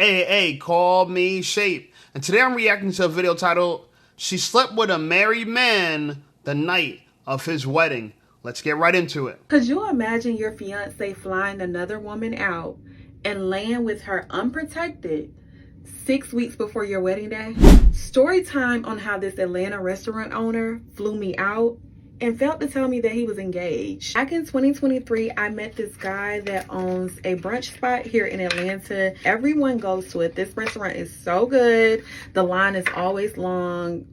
Hey, call me Shape. And today I'm reacting to a video titled, She Slept with a Married Man the Night of His Wedding. Let's get right into it. Could you imagine your fiance flying another woman out and laying with her unprotected 6 weeks before your wedding day? Story time on how this Atlanta restaurant owner flew me out and failed to tell me that he was engaged. Back in 2023, I met this guy that owns a brunch spot here in Atlanta. Everyone goes to it. This restaurant is so good. The line is always long.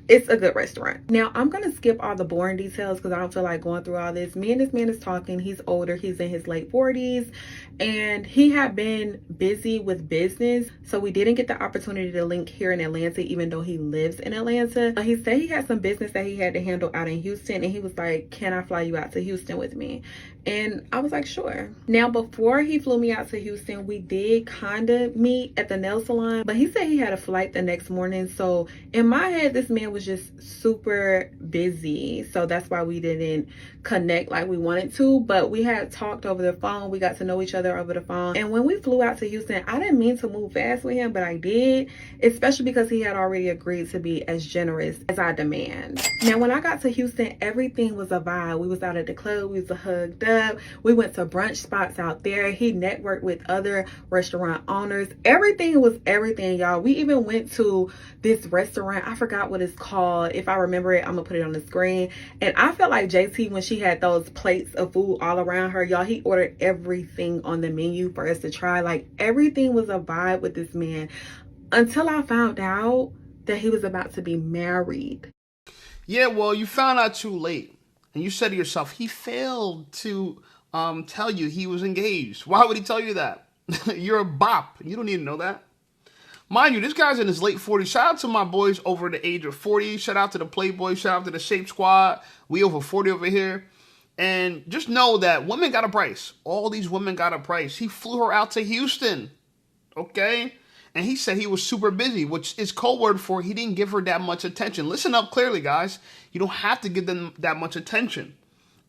It's a good restaurant. Now, I'm going to skip all the boring details because I don't feel like going through all this. Me and this man is talking. He's older. He's in his late 40s. And he had been busy with business. So we didn't get the opportunity to link here in Atlanta, even though he lives in Atlanta. He said he had some business that he had to handle out in Houston. And he was like, can I fly you out to Houston with me? And I was like, sure. Now, before he flew me out to Houston, we did kind of meet at the nail salon. But he said he had a flight the next morning. So in my head, this man was just super busy, so that's why we didn't connect like we wanted to. But we had talked over the phone. We got to know each other over the phone, and when we flew out to Houston, I didn't mean to move fast with him, but I did, especially because he had already agreed to be as generous as I demand. Now, when I got to Houston, everything was a vibe. We was out at the club, we was hugged up, we went to brunch spots out there. He networked with other restaurant owners. Everything was everything, y'all. We even went to this restaurant, I forgot what it's called. If I remember it, I'm gonna put it on the screen. And I felt like JT when she had those plates of food all around her, y'all. He ordered everything on the menu for us to try. Like, everything was a vibe with this man until I found out that he was about to be married. Yeah, well, you found out too late. And you said to yourself, he failed to tell you he was engaged. Why would he tell you that? You're a bop. You don't need to know that. Mind you, this guy's in his late 40s. Shout out to my boys over the age of 40. Shout out to the Playboys. Shout out to the Shape Squad. We over 40 over here. And just know that women got a price. All these women got a price. He flew her out to Houston. Okay? And he said he was super busy, which is code word for he didn't give her that much attention. Listen up clearly, guys. You don't have to give them that much attention.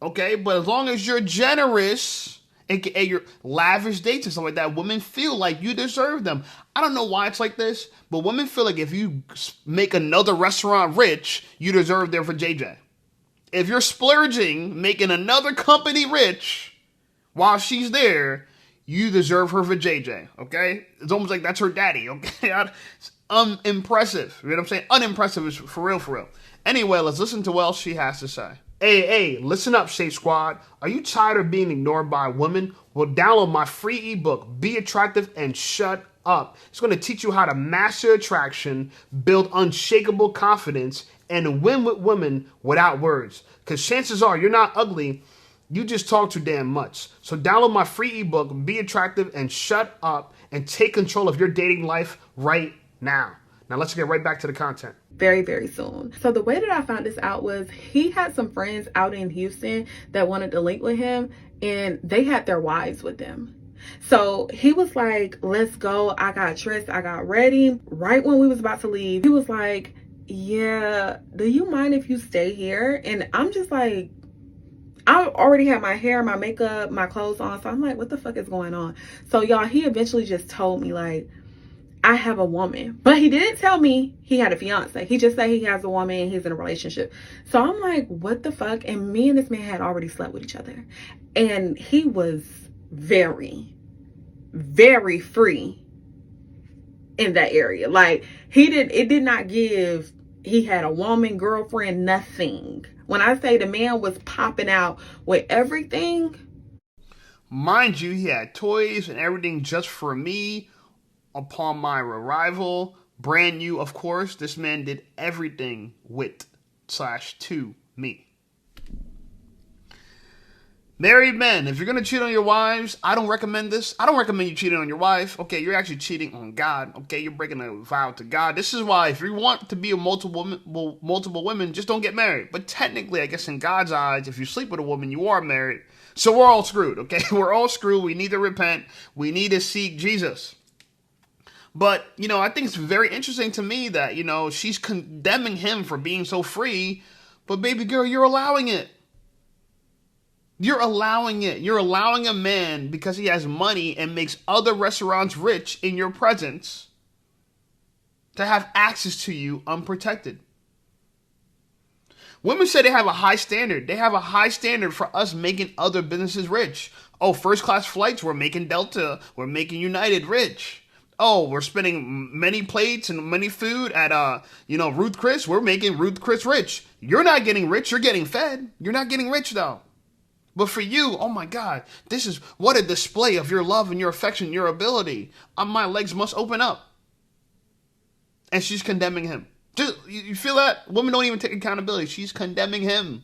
Okay? But as long as you're generous, aka your lavish dates and stuff like that, women feel like you deserve them. I don't know why it's like this, but women feel like if you make another restaurant rich, you deserve them for JJ. If you're splurging, making another company rich while she's there, you deserve her for JJ, okay? It's almost like that's her daddy, okay? It's unimpressive. You know what I'm saying? Unimpressive is for real. Anyway, let's listen to what else she has to say. Hey, listen up, Shape Squad. Are you tired of being ignored by women? Well, download my free ebook, Be Attractive and Shut Up. It's going to teach you how to master attraction, build unshakable confidence, and win with women without words. Because chances are you're not ugly, you just talk too damn much. So download my free ebook, Be Attractive and Shut Up, and take control of your dating life right now. Now let's get right back to the content. Very soon. So the way that I found this out was he had some friends out in Houston that wanted to link with him, and they had their wives with them. So he was like, let's go. I got dressed, I got ready. Right when we was about to leave, he was like, yeah, do you mind if you stay here? And I'm just like, I already had my hair, my makeup, my clothes on. So I'm like, what the fuck is going on? So y'all, he eventually just told me, like, I have a woman. But he didn't tell me he had a fiance. He just said he has a woman and he's in a relationship. So I'm like, what the fuck? And me and this man had already slept with each other. And he was very free in that area. Like, it did not give he had a woman, girlfriend, nothing. When I say the man was popping out with everything. Mind you, he had toys and everything just for me. Upon my arrival, brand new, of course, this man did everything with/to me. Married men, if you're going to cheat on your wives, I don't recommend this. I don't recommend you cheating on your wife. Okay, you're actually cheating on God. Okay, you're breaking a vow to God. This is why if you want to be a multiple women, just don't get married. But technically, I guess in God's eyes, if you sleep with a woman, you are married. So we're all screwed, okay? We're all screwed. We need to repent. We need to seek Jesus. But, you know, I think it's very interesting to me that, you know, she's condemning him for being so free. But baby girl, you're allowing it. You're allowing it. You're allowing a man, because he has money and makes other restaurants rich in your presence, to have access to you unprotected. Women say they have a high standard. They have a high standard for us making other businesses rich. Oh, first class flights, we're making Delta, we're making United rich. Oh, we're spending many plates and many food at Ruth Chris. We're making Ruth Chris rich. You're not getting rich, you're getting fed. You're not getting rich though. But for you, oh my God, this is what a display of your love and your affection, your ability. My legs must open up. And she's condemning him. Just, you feel that? Women don't even take accountability. She's condemning him.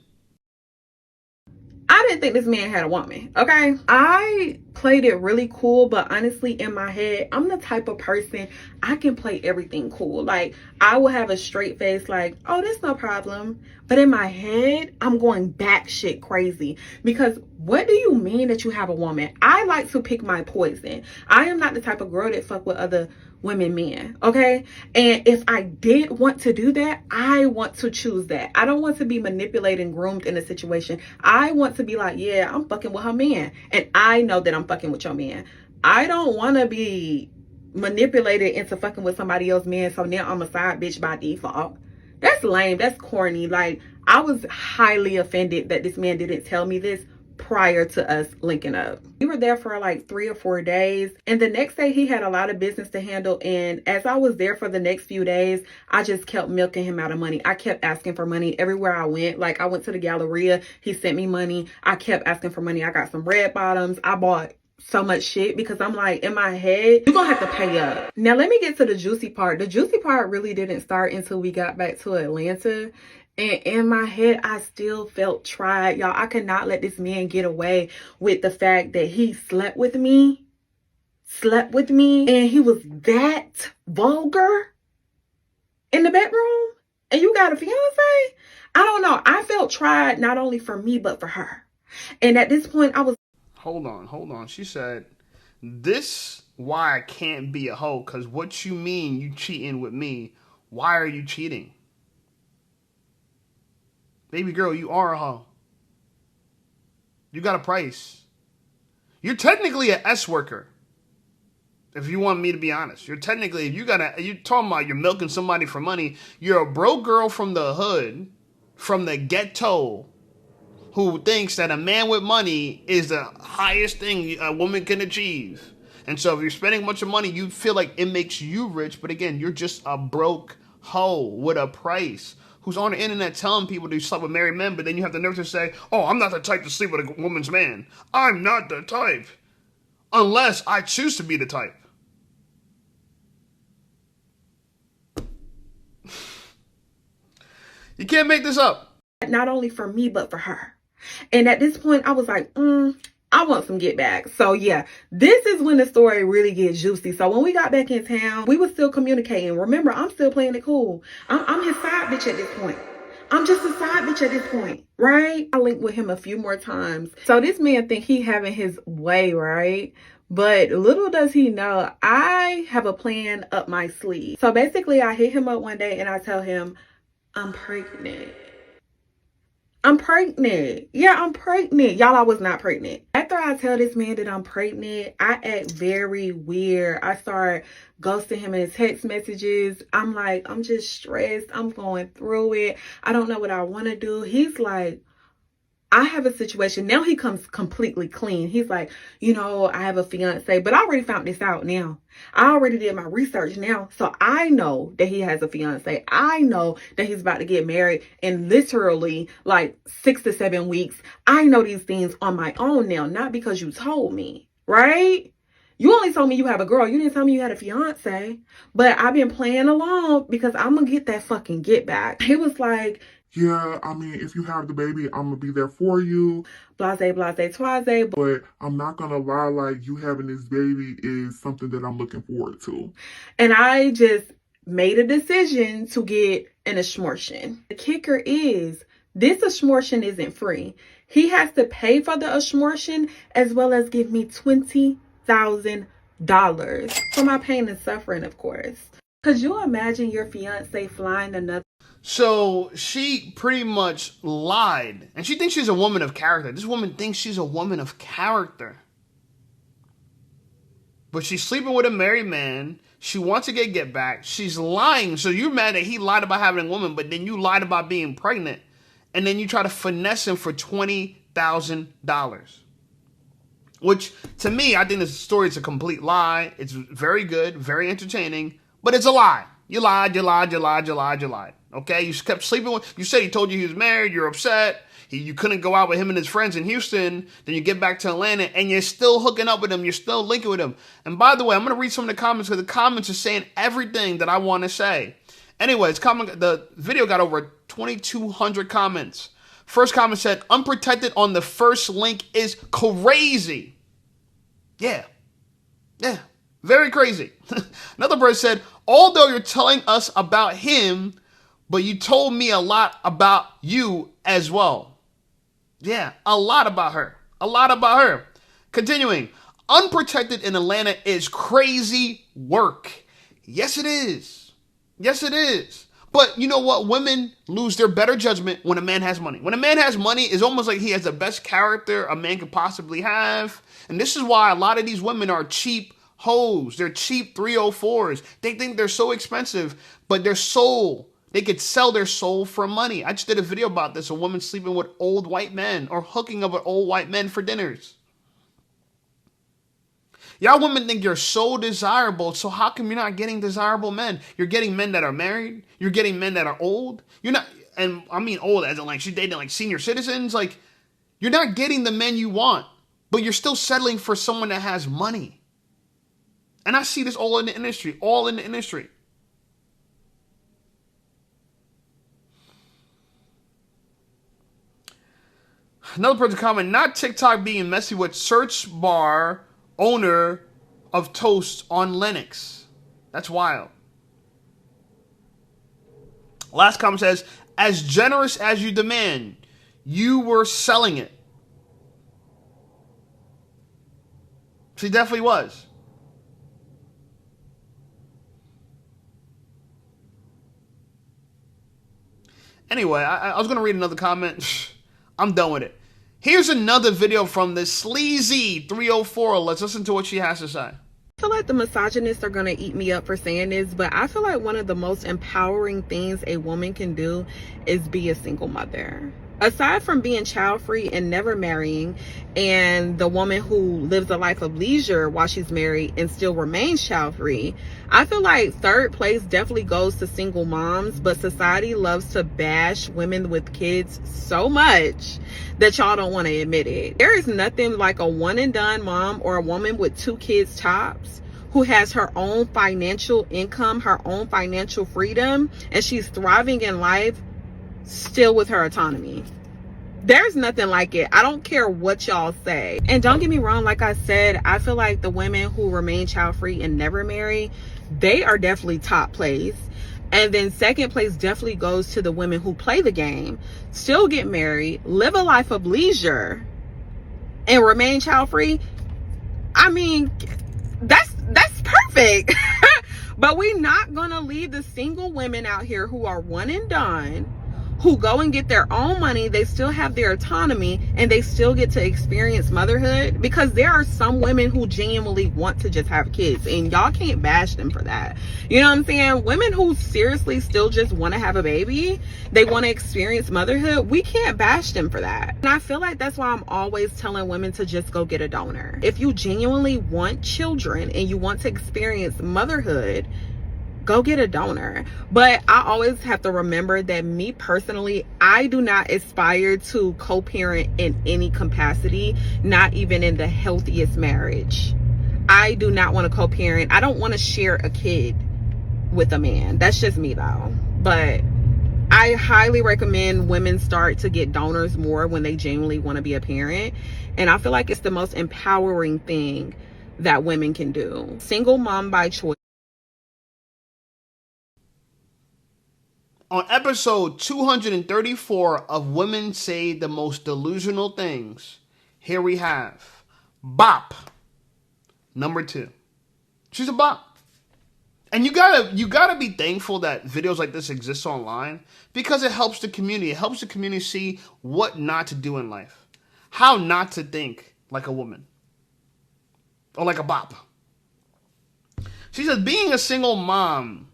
I didn't think this man had a woman, okay? I played it really cool, but honestly, in my head, I'm the type of person, I can play everything cool. Like, I will have a straight face like, oh, that's no problem. But in my head, I'm going batshit crazy. Because what do you mean that you have a woman? I like to pick my poison. I am not the type of girl that fuck with other women men, okay? And if I did want to do that, I want to choose that. I don't want to be manipulated and groomed in a situation. I want to be like, yeah, I'm fucking with her man, and I know that I'm fucking with your man. I don't want to be manipulated into fucking with somebody else's man, so now I'm a side bitch by default. That's lame. That's corny. Like, I was highly offended that this man didn't tell me this prior to us linking up. We were there for like 3 or 4 days, and the next day he had a lot of business to handle, and as I was there for the next few days, I just kept milking him out of money. I kept asking for money everywhere I went. Like, I went to the Galleria, he sent me money. I kept asking for money. I got some red bottoms. I bought so much shit because I'm like, in my head, you're gonna have to pay up. Now let me get to the juicy part. The juicy part really didn't start until we got back to Atlanta. And in my head, I still felt tried. Y'all, I could not let this man get away with the fact that he slept with me, and he was that vulgar in the bedroom. And you got a fiance? I don't know. I felt tried not only for me, but for her. And at this point, I was... Hold on. She said, this why I can't be a hoe, because what you mean you cheating with me? Why are you cheating? Baby girl, you are a hoe. You got a price. You're technically an S worker. If you want me to be honest. You're technically, you're talking about you're milking somebody for money. You're a broke girl from the hood, from the ghetto, who thinks that a man with money is the highest thing a woman can achieve. And so if you're spending a bunch of money, you feel like it makes you rich. But again, you're just a broke hoe with a price, who's on the internet telling people to sleep with married men, but then you have the nerve to say, oh, I'm not the type to sleep with a woman's man. I'm not the type. Unless I choose to be the type. You can't make this up. Not only for me, but for her. And at this point, I was like, I want some get back. So yeah, this is when the story really gets juicy. So when we got back in town, we were still communicating. Remember, I'm still playing it cool. I'm his side bitch at this point. I'm just a side bitch at this point, right? I linked with him a few more times. So this man think he having his way, right? But little does he know, I have a plan up my sleeve. So basically, I hit him up one day and I tell him, I'm pregnant. Yeah, I'm pregnant. Y'all, I was not pregnant. After I tell this man that I'm pregnant, I act very weird. I start ghosting him in his text messages. I'm like, I'm just stressed. I'm going through it. I don't know what I want to do. He's like, I have a situation. Now he comes completely clean. He's like, I have a fiance, but I already found this out now. I already did my research now. So I know that he has a fiance. I know that he's about to get married in literally like 6 to 7 weeks. I know these things on my own now, not because you told me, right? You only told me you have a girl. You didn't tell me you had a fiance. But I've been playing along because I'm going to get that fucking get back. He was like, yeah, I mean, if you have the baby, I'm going to be there for you. Blase, toise. But I'm not going to lie, like, you having this baby is something that I'm looking forward to. And I just made a decision to get an abortion. The kicker is, this abortion isn't free. He has to pay for the abortion as well as give me $20,000 for my pain and suffering, of course. Could you imagine your fiance flying another? So she pretty much lied. And she thinks she's a woman of character. This woman thinks she's a woman of character. But she's sleeping with a married man. She wants to get back. She's lying. So you're mad that he lied about having a woman, but then you lied about being pregnant. And then you try to finesse him for $20,000. Which, to me, I think this story is a complete lie. It's very good, very entertaining, but it's a lie. You lied. Okay? You kept sleeping with... You said he told you he was married. You're upset. You couldn't go out with him and his friends in Houston. Then you get back to Atlanta, and you're still hooking up with him. You're still linking with him. And by the way, I'm going to read some of the comments, because the comments are saying everything that I want to say. Anyways, the video got over 2,200 comments. First comment said, unprotected on the first link is crazy. Yeah. Very crazy. Another person said, although you're telling us about him, but you told me a lot about you as well. Yeah, a lot about her. Continuing, unprotected in Atlanta is crazy work. Yes, it is. But you know what? Women lose their better judgment when a man has money. When a man has money, it's almost like he has the best character a man could possibly have. And this is why a lot of these women are cheap hoes. They're cheap 304s. They think they're so expensive, but their soul, they could sell their soul for money. I just did a video about this. A woman sleeping with old white men or hooking up with old white men for dinners. Y'all women think you're so desirable, so how come you're not getting desirable men? You're getting men that are married. You're getting men that are old. You're not, and I mean old as in like she's dating like senior citizens. Like, you're not getting the men you want, but you're still settling for someone that has money. And I see this all in the industry. Another person comment, not TikTok being messy with search bar owner of toast on Linux. That's wild. Last comment says, as generous as you demand, you were selling it. She definitely was. Anyway, I was going to read another comment. I'm done with it. Here's another video from the sleazy 304. Let's listen to what she has to say. I feel like the misogynists are going to eat me up for saying this, but I feel like one of the most empowering things a woman can do is be a single mother. Aside from being child-free and never marrying, and the woman who lives a life of leisure while she's married and still remains child-free, I feel like third place definitely goes to single moms, but society loves to bash women with kids so much that y'all don't want to admit it. There is nothing like a one-and-done mom or a woman with 2 kids tops who has her own financial income, her own financial freedom, and she's thriving in life still with her autonomy. There's nothing like it. I don't care what y'all say. And don't get me wrong, like I said, I feel like the women who remain child-free and never marry, they are definitely top place. And then second place definitely goes to the women who play the game, still get married, live a life of leisure, and remain child-free. I mean, that's perfect. But we're not gonna leave the single women out here who are one and done, who go and get their own money. They still have their autonomy and they still get to experience motherhood, because there are some women who genuinely want to just have kids, and y'all can't bash them for that. You know what I'm saying? Women who seriously still just want to have a baby, they want to experience motherhood, we can't bash them for that. And I feel like that's why I'm always telling women to just go get a donor. If you genuinely want children and you want to experience motherhood, go get a donor. But I always have to remember that me personally, I do not aspire to co-parent in any capacity, not even in the healthiest marriage. I do not want to co-parent. I don't want to share a kid with a man. That's just me though. But I highly recommend women start to get donors more when they genuinely want to be a parent. And I feel like it's the most empowering thing that women can do. Single mom by choice. On episode 234 of Women Say the Most Delusional Things, here we have Bop, number 2. She's a bop. And you gotta be thankful that videos like this exist online because it helps the community. It helps the community see what not to do in life, how not to think like a woman or like a bop. She says being a single mom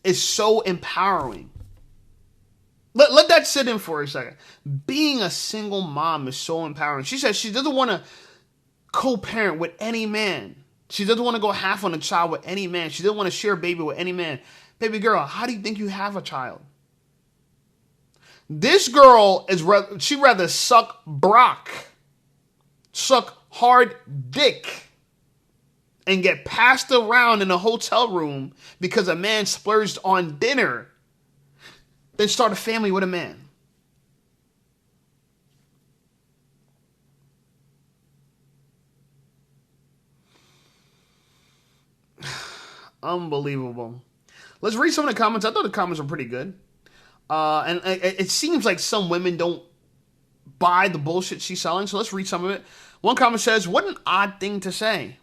is so empowering. Let that sit in for a second. Being a single mom is so empowering. She says she doesn't want to co-parent with any man. She doesn't want to go half on a child with any man. She doesn't want to share a baby with any man. Baby girl, how do you think you have a child? This girl she'd rather suck Brock, suck hard dick, and get passed around in a hotel room because a man splurged on dinner than start a family with a man. Unbelievable. Let's read some of the comments. I thought the comments were pretty good. And it seems like some women don't buy the bullshit she's selling. So let's read some of it. One comment says, what an odd thing to say.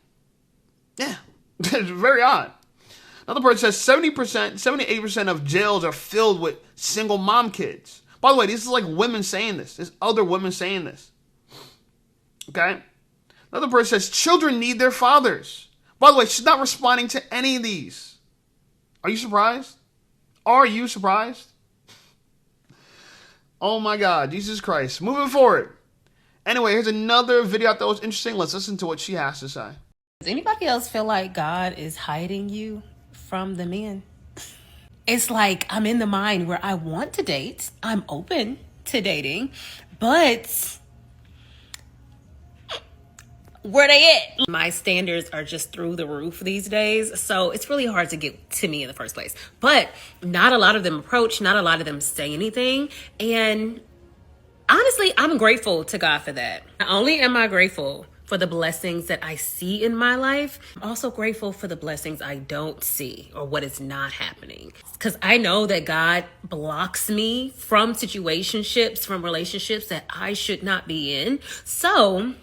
Yeah, it's very odd. Another person says 78% of jails are filled with single mom kids. By the way, this is like women saying this. There's other women saying this. Okay? Another person says children need their fathers. By the way, she's not responding to any of these. Are you surprised? Are you surprised? Oh my God, Jesus Christ. Moving forward. Anyway, here's another video I thought was interesting. Let's listen to what she has to say. Does anybody else feel like God is hiding you from the men? It's like I'm in the mind where I want to date. I'm open to dating, but where they at? My standards are just through the roof these days, so it's really hard to get to me in the first place. But not a lot of them approach, not a lot of them say anything, and honestly, I'm grateful to God for that. Not only am I grateful for the blessings that I see in my life, I'm also grateful for the blessings I don't see or what is not happening. Because I know that God blocks me from situationships, from relationships that I should not be in. So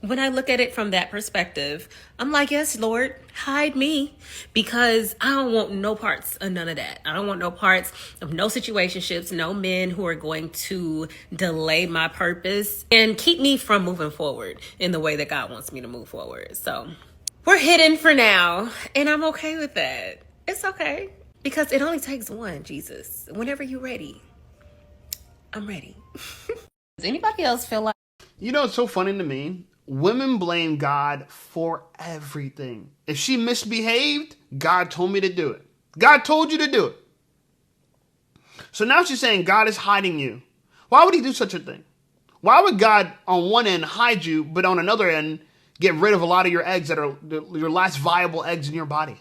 when I look at it from that perspective, I'm like, yes, Lord, hide me, because I don't want no parts of none of that. I don't want no parts of no situationships, no men who are going to delay my purpose and keep me from moving forward in the way that God wants me to move forward. So we're hidden for now, and I'm okay with that. It's okay, because it only takes one, Jesus. Whenever you're ready, I'm ready. Does anybody else feel like... You know, it's so funny to me. Women blame God for everything. If she misbehaved, God told me to do it. God told you to do it. So now she's saying God is hiding you. Why would he do such a thing? Why would God on one end hide you, but on another end get rid of a lot of your eggs that are your last viable eggs in your body?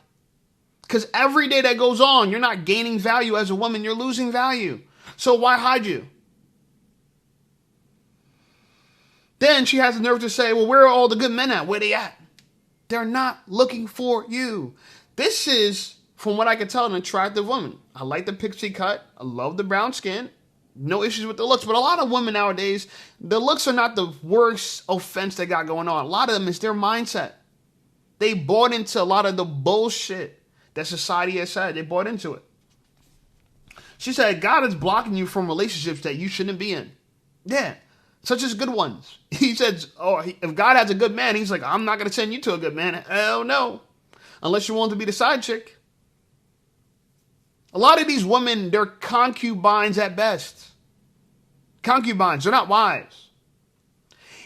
Because every day that goes on, you're not gaining value as a woman. You're losing value. So why hide you? Then she has the nerve to say, well, where are all the good men at? Where they at? They're not looking for you. This is, from what I can tell, an attractive woman. I like the pixie cut. I love the brown skin. No issues with the looks. But a lot of women nowadays, the looks are not the worst offense they got going on. A lot of them is their mindset. They bought into a lot of the bullshit that society has said. They bought into it. She said, God is blocking you from relationships that you shouldn't be in. Yeah. Such as good ones. He says, if God has a good man, he's like, I'm not going to send you to a good man. Hell no. Unless you want to be the side chick. A lot of these women, they're concubines at best. Concubines, they're not wives.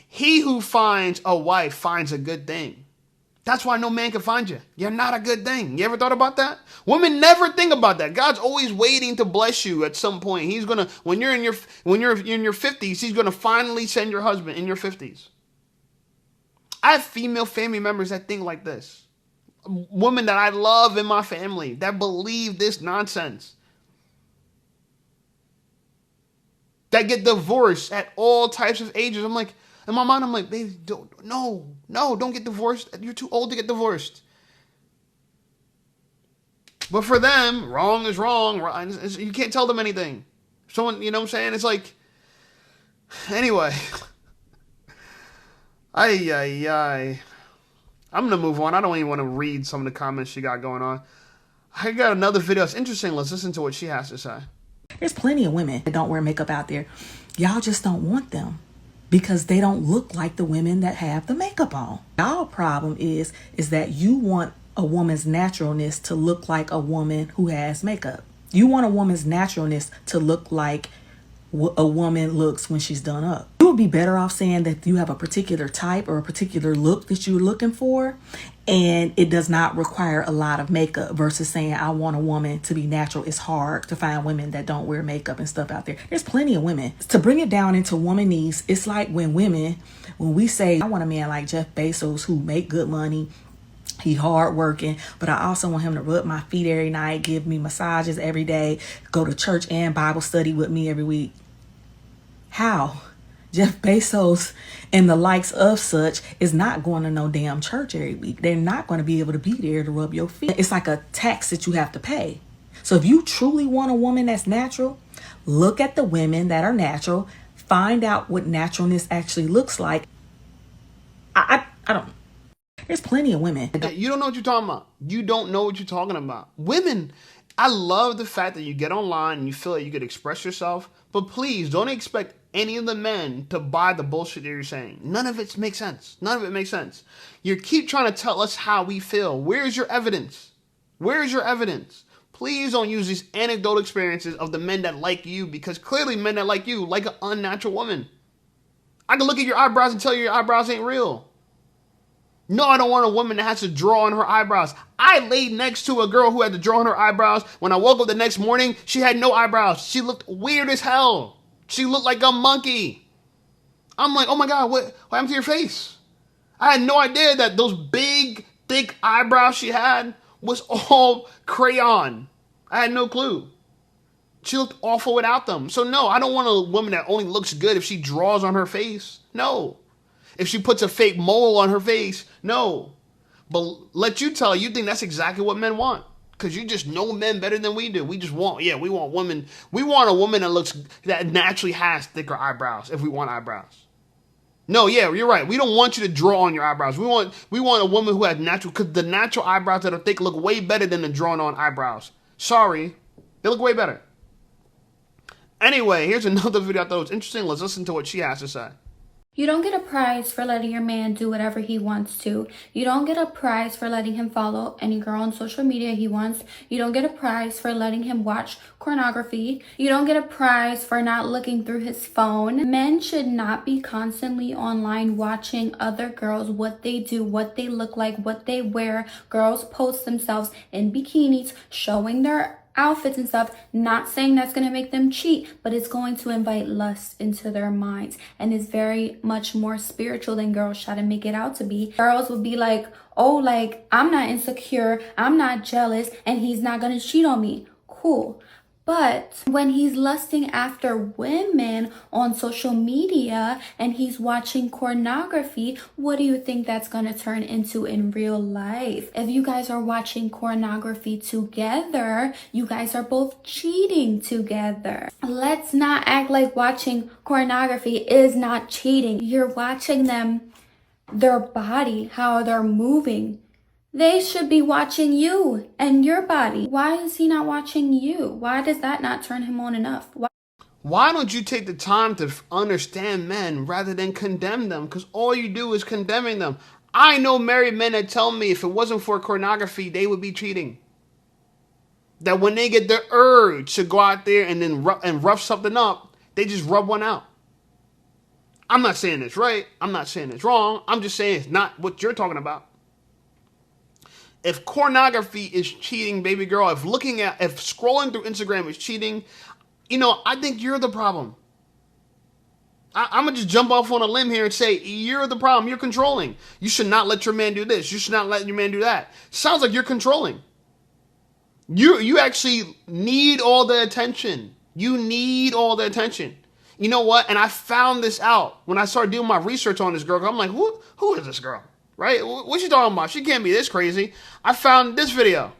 He who finds a wife finds a good thing. That's why no man can find you. You're not a good thing. You ever thought about that? Women never think about that. God's always waiting to bless you at some point. He's gonna, when you're in your 50s, he's gonna finally send your husband in your 50s. I have female family members that think like this. Women that I love in my family that believe this nonsense. That get divorced at all types of ages. I'm like, in my mind, I'm like, baby, don't get divorced. You're too old to get divorced. But for them, wrong is wrong. You can't tell them anything. Someone, you know what I'm saying? It's like, anyway. Ay. I'm going to move on. I don't even want to read some of the comments she got going on. I got another video. It's interesting. Let's listen to what she has to say. There's plenty of women that don't wear makeup out there. Y'all just don't want them because they don't look like the women that have the makeup on. Y'all problem is that you want a woman's naturalness to look like a woman who has makeup. You want a woman's naturalness to look like a woman looks when she's done up. You would be better off saying that you have a particular type or a particular look that you're looking for, and it does not require a lot of makeup, versus saying I want a woman to be natural. It's hard to find women that don't wear makeup and stuff out there. There's plenty of women. To bring it down into womanese, it's like when we say I want a man like Jeff Bezos who make good money. He hard working, but I also want him to rub my feet every night, give me massages every day, go to church and Bible study with me every week. How? Jeff Bezos and the likes of such is not going to no damn church every week. They're not going to be able to be there to rub your feet. It's like a tax that you have to pay. So if you truly want a woman that's natural, look at the women that are natural, find out what naturalness actually looks like. I don't. There's plenty of women. You don't know what you're talking about. You don't know what you're talking about. Women, I love the fact that you get online and you feel like you could express yourself, but please don't expect any of the men to buy the bullshit that you're saying. None of it makes sense. None of it makes sense. You keep trying to tell us how we feel. Where's your evidence? Where's your evidence? Please don't use these anecdotal experiences of the men that like you, because clearly men that like you like an unnatural woman. I can look at your eyebrows and tell you your eyebrows ain't real. No, I don't want a woman that has to draw on her eyebrows. I laid next to a girl who had to draw on her eyebrows. When I woke up the next morning, she had no eyebrows. She looked weird as hell. She looked like a monkey. I'm like, oh my God, what happened to your face? I had no idea that those big, thick eyebrows she had was all crayon. I had no clue. She looked awful without them. So no, I don't want a woman that only looks good if she draws on her face. No. If she puts a fake mole on her face, no. But let you tell you think that's exactly what men want. Because you just know men better than we do. We want women. We want a woman that naturally has thicker eyebrows if we want eyebrows. No, yeah, you're right. We don't want you to draw on your eyebrows. We want a woman who has natural, because the natural eyebrows that are thick look way better than the drawn on eyebrows. Sorry. They look way better. Anyway, here's another video I thought was interesting. Let's listen to what she has to say. You don't get a prize for letting your man do whatever he wants to. You don't get a prize for letting him follow any girl on social media he wants. You don't get a prize for letting him watch pornography. You don't get a prize for not looking through his phone. Men should not be constantly online watching other girls, what they do, what they look like, what they wear. Girls post themselves in bikinis, showing their outfits and stuff. Not saying that's going to make them cheat, but it's going to invite lust into their minds, and it's very much more spiritual than girls try to make it out to be. Girls will be like, oh, like, I'm not insecure, I'm not jealous, and he's not going to cheat on me. Cool. But when he's lusting after women on social media and he's watching pornography, what do you think that's going to turn into in real life? If you guys are watching pornography together, you guys are both cheating together. Let's not act like watching pornography is not cheating. You're watching them, their body, how they're moving. They should be watching you and your body. Why is he not watching you? Why does that not turn him on enough? Why don't you take the time to understand men rather than condemn them? Because all you do is condemning them. I know married men that tell me if it wasn't for pornography, they would be cheating. That when they get the urge to go out there and then rough something up, they just rub one out. I'm not saying it's right. I'm not saying it's wrong. I'm just saying it's not what you're talking about. If pornography is cheating, baby girl, if scrolling through Instagram is cheating, I think you're the problem. I'm going to just jump off on a limb here and say, you're the problem. You're controlling. You should not let your man do this. You should not let your man do that. Sounds like you're controlling. You actually need all the attention. You need all the attention. You know what? And I found this out when I started doing my research on this girl. I'm like, who is this girl? Right? What's she talking about? She can't be this crazy. I found this video.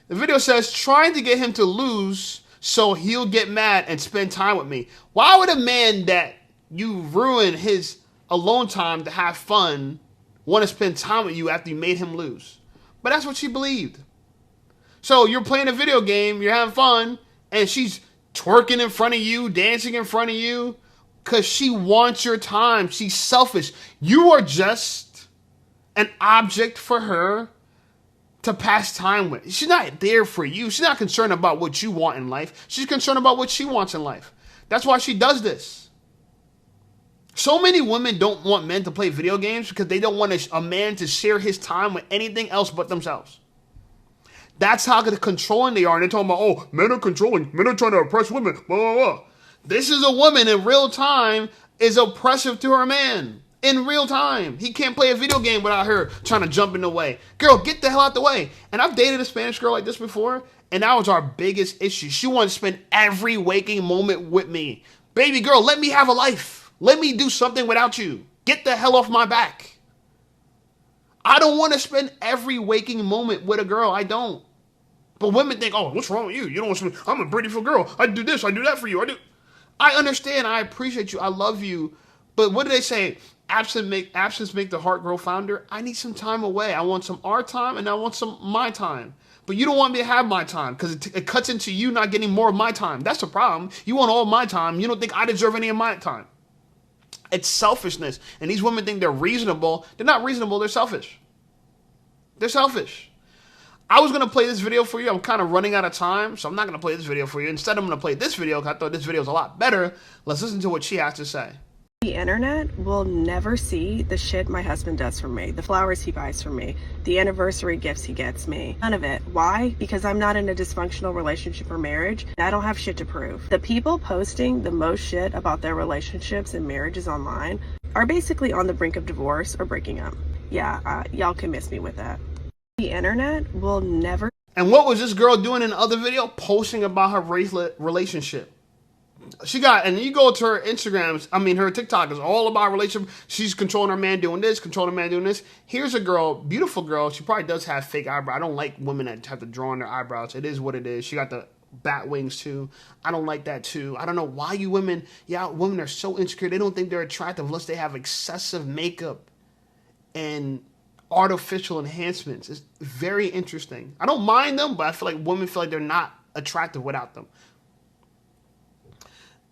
The video says, trying to get him to lose so he'll get mad and spend time with me. Why would a man that you ruin his alone time to have fun want to spend time with you after you made him lose. But that's what she believed. So you're playing a video game, you're having fun, and she's twerking in front of you, dancing in front of you, because she wants your time. She's selfish. You are just an object for her to pass time with. She's not there for you. She's not concerned about what you want in life. She's concerned about what she wants in life. That's why she does this. So many women don't want men to play video games because they don't want a man to share his time with anything else but themselves. That's how controlling they are. And they're talking about, oh, men are controlling. Men are trying to oppress women. Blah, blah, blah. This is a woman in real time is oppressive to her man. In real time. He can't play a video game without her trying to jump in the way. Girl, get the hell out the way. And I've dated a Spanish girl like this before, and that was our biggest issue. She wanted to spend every waking moment with me. Baby girl, let me have a life. Let me do something without you. Get the hell off my back. I don't want to spend every waking moment with a girl. I don't. But women think, oh, what's wrong with you? You don't want to spend, I'm a beautiful girl. I do this, I do that for you. I understand, I appreciate you, I love you. But what do they say? Absence make the heart grow fonder. I need some time away. I want some our time and I want some my time. But you don't want me to have my time because it cuts into you not getting more of my time. That's the problem. You want all my time. You don't think I deserve any of my time. It's selfishness. And these women think they're reasonable. They're not reasonable. They're selfish. They're selfish. I was going to play this video for you. I'm kind of running out of time, so I'm not going to play this video for you. Instead, I'm going to play this video because I thought this video was a lot better. Let's listen to what she has to say. The internet will never see the shit my husband does for me, the flowers he buys for me, the anniversary gifts he gets me. None of it. Why? Because I'm not in a dysfunctional relationship or marriage. I don't have shit to prove. The people posting the most shit about their relationships and marriages online are basically on the brink of divorce or breaking up. Yeah, y'all can miss me with that. The internet will never. And what was this girl doing in the other video? Posting about her relationship. She got, and you go to her Instagrams, her TikTok is all about relationship. She's controlling her man doing this, controlling her man doing this. Here's a girl, beautiful girl. She probably does have fake eyebrows. I don't like women that have to draw on their eyebrows. It is what it is. She got the bat wings too. I don't like that too. I don't know why you women are so insecure. They don't think they're attractive unless they have excessive makeup and artificial enhancements. It's very interesting. I don't mind them, but I feel like women feel like they're not attractive without them.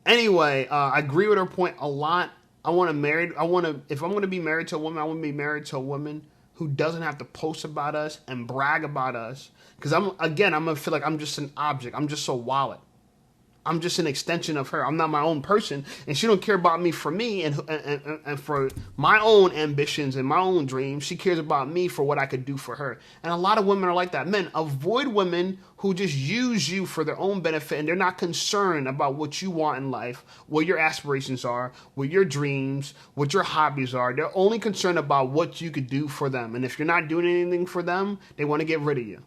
Anyway, I agree with her point a lot. If I'm going to be married to a woman, I want to be married to a woman who doesn't have to post about us and brag about us. Because I'm going to feel like I'm just an object. I'm just a wallet. I'm just an extension of her. I'm not my own person, and she don't care about me for me and for my own ambitions and my own dreams. She cares about me for what I could do for her. And a lot of women are like that. Men, avoid women who just use you for their own benefit, and they're not concerned about what you want in life, what your aspirations are, what your dreams, what your hobbies are. They're only concerned about what you could do for them. And if you're not doing anything for them, they want to get rid of you.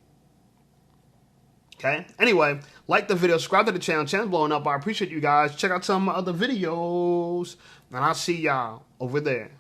Okay? Anyway, like the video, subscribe to the channel. Channel's blowing up. I appreciate you guys. Check out some of my other videos. And I'll see y'all over there.